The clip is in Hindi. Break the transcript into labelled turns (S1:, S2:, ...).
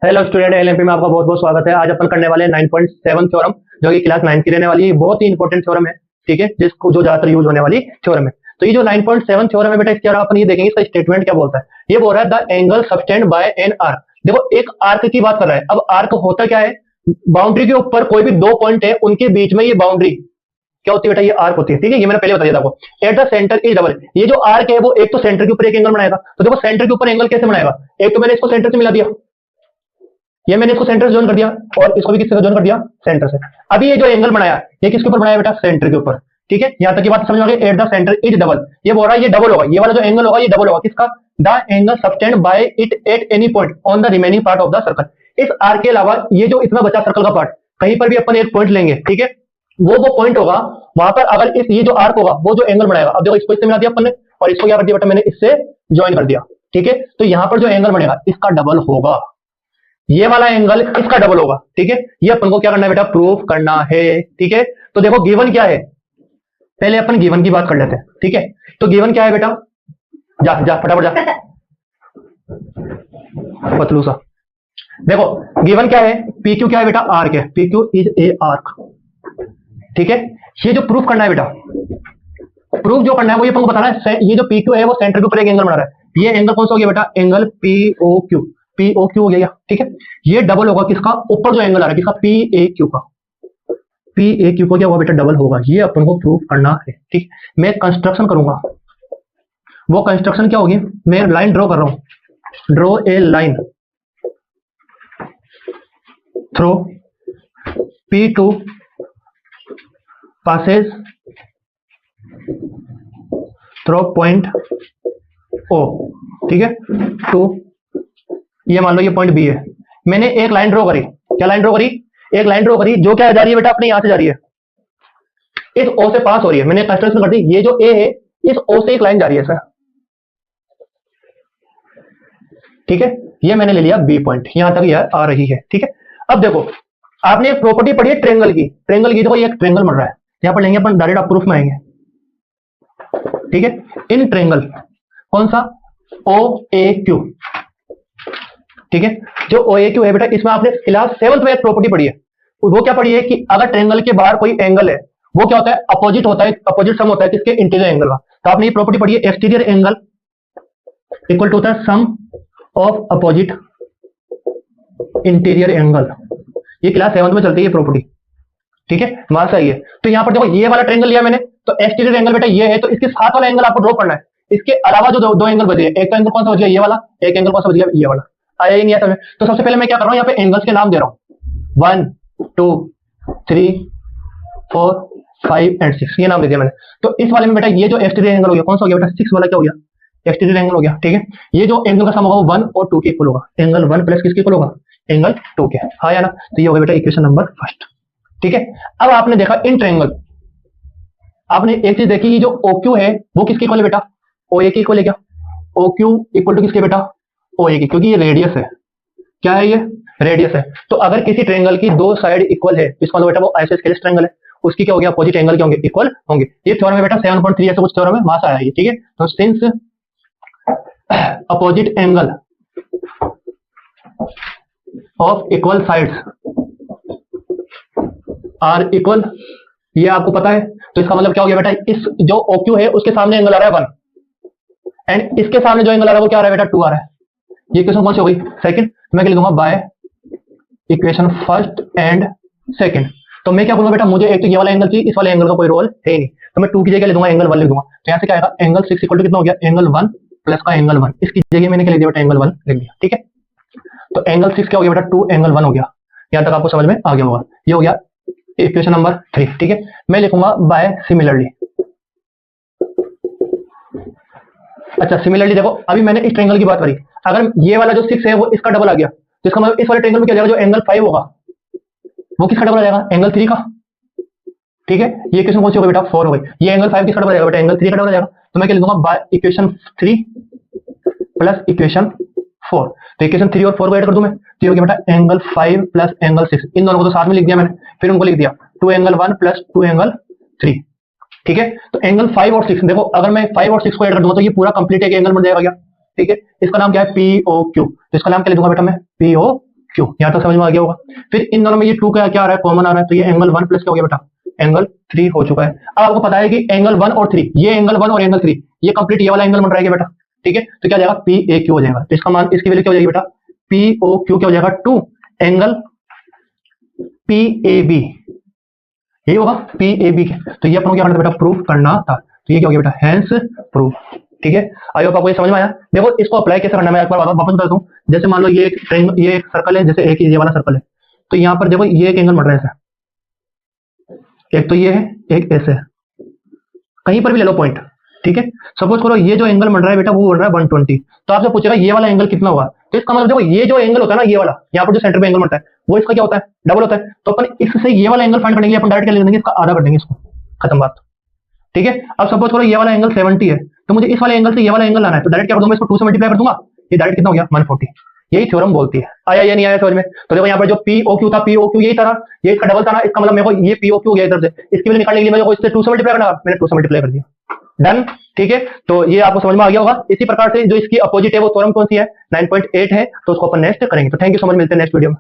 S1: हेलो स्टूडेंट, एलएमपी में आपका बहुत बहुत स्वागत है। आज अपन करने वाले हैं 9.7 थ्योरम, जो कि क्लास 9 की रहने वाली है। बहुत ही इंपॉर्टेंट थ्योरम है, ठीक है, जिसको जो ज्यादातर यूज होने वाली थ्योरम है। तो ये जो 9.7 थ्योरम है बेटा, इसके अलावा अपन ये देखेंगे इसका स्टेटमेंट क्या बोलता है। ये बोल रहा है the angle subtended by an arc. देखो, एक आर्क की बात कर रहा है। अब आर्क होता क्या है? बाउंड्री के ऊपर कोई भी दो पॉइंट है, उनके बीच में ये बाउंड्री क्या होती है बेटा? ये आर्क होती है, ठीक है। ये मैंने पहले बता दिया था आपको। At the centre is double. ये जो आर्क है वो एक तो सेंटर के ऊपर एक एंगल बनाएगा। तो देखो, सेंटर के ऊपर एंगल कैसे बनाएगा? एक तो मैंने इसको सेंटर से मिला दिया, ये मैंने इसको सेंटर से ज्वाइन कर दिया, और इसको भी किससे ज्वाइन कर दिया? सेंटर से। अभी ये जो एंगल बनाया, ये किसके ऊपर बनाया बेटा? सेंटर के ऊपर, ठीक है। यहां तक की बात समझ में आ गई। At the centre is double, ये बोल रहा है ये डबल होगा। ये वाला जो एंगल होगा ये डबल होगा। किसका? The angle subtended by it at any point on the remaining part of the circle. इस आर्क के अलावा ये जो इसमें बचा सर्कल का पार्ट, कहीं पर भी अपन एक पॉइंट लेंगे, ठीक है, वो पॉइंट होगा वहां पर। अगर इस ये जो आर्क होगा वो जो एंगल बनाएगा, अब देखो इसको इससे मिला दिया अपन ने, और इसको क्या कर दिया बेटा? मैंने इससे ज्वाइन कर दिया, ठीक है। तो यहां पर जो एंगल बनेगा इसका डबल होगा। ये वाला एंगल इसका डबल होगा, ठीक है। ये अपन को क्या करना है बेटा? प्रूफ करना है, ठीक है। तो देखो, गिवन क्या है, पहले अपन गिवन की बात कर लेते हैं, ठीक है। तो गिवन क्या है बेटा? जा जा फटाफट जा, पतलू सा। देखो, गिवन क्या है? पी क्यू क्या है बेटा? आर्क है। P Q is a arc, ठीक है। ये जो प्रूफ करना है बेटा, प्रूफ जो करना है वो ये अपन को बताना है। ये जो पी क्यू है वो सेंटर के ऊपर एक एंगल बना रहा है। ये एंगल कौन सा हो गया बेटा? Angle PO Q. PO Q हो गया, ठीक है। ये डबल होगा किसका? ऊपर जो एंगल आ रहा है किसका? पी ए क्यू का। पी ए क्यू को क्या हुआ बेटा? डबल होगा। ये अपन को प्रूफ करना है, ठीक। मैं कंस्ट्रक्शन करूंगा, वो कंस्ट्रक्शन क्या होगी? मैं लाइन ड्रॉ कर रहा हूं। Draw a line through P2 passes through point O, ठीक है, टू, ये मान लो ये पॉइंट B है। मैंने एक लाइन ड्रॉ करी। क्या लाइन ड्रॉ करी? एक लाइन ड्रॉ करी जो क्या जा रही है बेटा? अपने यहां से जा रही है, इस O से पास हो रही है। मैंने कंस्ट्रक्शन कर दी। ये जो A है, इस O से एक लाइन जा रही है सर, ठीक है। ये मैंने ले लिया B पॉइंट, यहां तक यह आ रही है, ठीक है। अब देखो, आपने एक प्रॉपर्टी पढ़ी है ट्रेंगल की। ट्रेंगल की देखो, ये एक ट्रेंगल बन रहा है। यहां पर लेंगे अपन, डायरेक्ट आप प्रूफ में आएंगे, ठीक है। इन ट्रेंगल कौन सा? ओ ए क्यू, ठीक है। जो ओ ए क्यू है बेटा, इसमें आपने क्लास 7th में एक प्रॉपर्टी पढ़ी है। वो क्या पढ़ी है कि अगर ट्रेंगल के बाहर कोई एंगल है, वो क्या होता है? अपोजिट होता है। अपोजिट सम होता है किसके? इंटीरियर एंगल का। तो आपने ये प्रॉपर्टी पढ़ी है, एक्सटीरियर एंगल इक्वल टू होता है सम ऑफ अपोजिट इंटीरियर एंगल। ये क्लास 7th में चलती है ये प्रॉपर्टी, ठीक है। वहां से आई है। तो यहां पर देखो, ये वाला ट्रेंगल लिया मैंने, तो एक्सटीरियर एंगल बेटा ये है, तो इसके साथ वाला एंगल आपको ड्रॉ करना है। इसके अलावा जो दो एंगल बचे, एक तो एंगल कौन सा बच गया? ये वाला। एक एंगल कौन सा बच गया? ये वाला। आया ही नहीं आता। तो सबसे पहले मैं क्या कर रहा हूं, यहाँ पे एंगल्स के नाम दे रहा हूं। 1 2 3 4 5 एंड 6, ये नाम दे दिया मैंने। तो इस वाले में बेटा ये जो एक्सटीरियर एंगल हो गया, कौन सा हो गया बेटा? 6 वाला क्या हो गया? एक्सटीरियर एंगल हो गया, ठीक है। ये जो एंगल का सम होगा वो 1 और 2 के इक्वल होगा। एंगल 1 प्लस किसके इक्वल होगा? एंगल 2 के। हाँ या ना? तो ये हो गया बेटा इक्वेशन नंबर फर्स्ट, ठीक है। अब आपने देखा इन ट्रायंगल, आपने एक चीज देखी, ये जो OQ है वो किसके इक्वल है बेटा? OA के इक्वल है। क्या? OQ इक्वल टू किसके बेटा? OA के, क्योंकि ये रेडियस है। क्या है? ये रेडियस है। तो अगर किसी ट्रायंगल की दो साइड इक्वल है, इसका मतलब बेटा वो आइसोस्केलेस ट्रायंगल है, उसकी क्या हो गया? अपोजिट एंगल क्या होंगे? इक्वल होंगे। ये थ्योरम है बेटा 7.3 ऐसा कुछ थ्योरम है, वहां से आया है, ठीक है। तो since opposite angle of equal sides are equal, ये आपको पता है। तो इसका मतलब क्या हो गया बेटा? इस जो OQ है उसके सामने एंगल आ रहा है 1, एंड इसके सामने जो एंगल आ रहा है वो क्या आ रहा है बेटा? 2 आ रहा है। ये इक्वेशन कौन सी हो गई? सेकंड। मैं क्या लिखूंगा? By equation first and second. तो मैं क्या बोलूंगा बेटा? मुझे एक तो ये वाला एंगल चाहिए, इस वाले एंगल का कोई रोल है नहीं, तो मैं 2 की जगह लिख दूंगा एंगल 1 लिख दूंगा। तो यहां से क्या आएगा? एंगल 6 इक्वल टू कितना हो गया? एंगल 1 प्लस का एंगल 1। इसकी जगह मैंने क्या लिख दिया बेटा? एंगल 1 लिख दिया, ठीक है। तो एंगल 6 क्या हो गया बेटा? 2 एंगल 1 हो गया। यहां तक आपको समझ में आ गया होगा। ये हो गया इक्वेशन नंबर 3, ठीक है। मैं लिखूंगा बाय सिमिलरली। अच्छा, सिमिलरली देखो, अभी मैंने इस ट्रायंगल की बात करी। अगर ये वाला जो 6 है वो इसका डबल आ गया, तो इसका मतलब इस वाले ट्रायंगल में क्या जाएगा? जो एंगल 5 होगा वो किसका डबल आ जाएगा? एंगल 3 का, ठीक है। ये इक्वेशन कौन सी हो गई बेटा? 4 हो गई। ये एंगल 5 किसका डबल आ जाएगा बेटा? एंगल 3 का डबल आ जाएगा। तो मैं क्या लिखूंगा? By equation 3 plus equation 4। तो इक्वेशन 3 और 4 को ऐड कर दूं मैं, तो ये हो गया बेटा एंगल 5 प्लस एंगल 6। इन दोनों को तो साथ में लिख दिया मैंने, फिर उनको लिख दिया 2 एंगल 1 प्लस 2 एंगल 3, ठीक है। तो एंगल 5 और 6, देखो अगर मैं 5 और 6 को ऐड कर दूंगा तो ये पूरा कंप्लीट एक एंगल बन जाएगा क्या? ठीक है। इसका नाम क्या है? POQ। तो इसका नाम क्या लिखूंगा बेटा मैं? POQ, क्यू, यहाँ तक समझ में आ गया होगा। फिर इन दोनों में ये 2 का क्या आ रहा है, कॉमन आ रहा है, तो ये एंगल 1 प्लस क्या हो गया बेटा, एंगल 3 हो चुका है। अब आपको पता है कि एंगल 1 और 3, ये एंगल 1 और एंगल 3, ये कंप्लीट ये वाला एंगल बन रहा है बेटा, ठीक है। तो क्या जाएगा, पी ए क्यू हो जाएगा। तो इसका मान, इसकी वैल्यू क्या हो जाएगी बेटा, पी ओ क्यू क्या हो जाएगा, 2 एंगल पी ए बी, यही होगा पी ए बी। तो ये अपनों क्या करना था बेटा, प्रूफ करना था। तो ये क्या हो गया बेटा, हेंस प्रूफ, ठीक है। आई होप आपको ये समझ में आया। देखो इसको अप्लाई कैसे करना है, मैं एक बार वापस बता दूं। जैसे मान लो ये ये एक सर्कल है, जैसे एक ये वाला सर्कल है, तो यहाँ पर देखो ये एक एंगल बढ़ रहा है ऐसा, एक तो ये है, एक ऐसे है, कहीं पर भी ले लो पॉइंट, ठीक है। सपोज करो ये जो एंगल बन रहा है बेटा वो बन रहा है 120, तो आपसे पूछेगा ये वाला एंगल कितना हुआ, तो इसका मतलब देखो ये जो एंगल होता है ना, ये वाला यहाँ पर जो सेंटर पे एंगल बनता है वो इसका क्या होता है, डबल होता है। तो अपन इससे ये वाला एंगल फाइंड करने के लिए अपन डायरेक्ट क्या लिख देंगे, इसका आधा कर देंगे इसको, खत्म बात, ठीक है। अब सपोज करो ये वाला एंगल 70 है, तो मुझे इस वाले एंगल से ये वाला एंगल लाना है, तो डायरेक्ट क्या कर दूंगा, इसको 2 से मल्टीप्लाई कर दूंगा, ये डायरेक्ट कितना हो गया 140। यही थ्योरम बोलती है। आया या नहीं आया समझ में। तो देखो यहाँ पर जो पी ओ क्यू था, पी ओ क्यू यही था, ये इसका डबल था ना, इसका मतलब मेरे को ये पी ओ क्यू गया इधर से, इसकी वैल्यू निकालने के लिए मेरे को इससे 2 से मल्टीप्लाई करना, मैंने 2 से मल्टीप्लाई कर दिया, डन, ठीक है। तो ये आपको समझ में आ गया होगा। इसी प्रकार से जो इसकी अपोजिट है वो थ्योरम कौन सी है, 9.8 है, तो उसको अपन नेक्स्ट करेंगे। तो थैंक यू सो मच, मिलते हैं नेक्स्ट वीडियो में।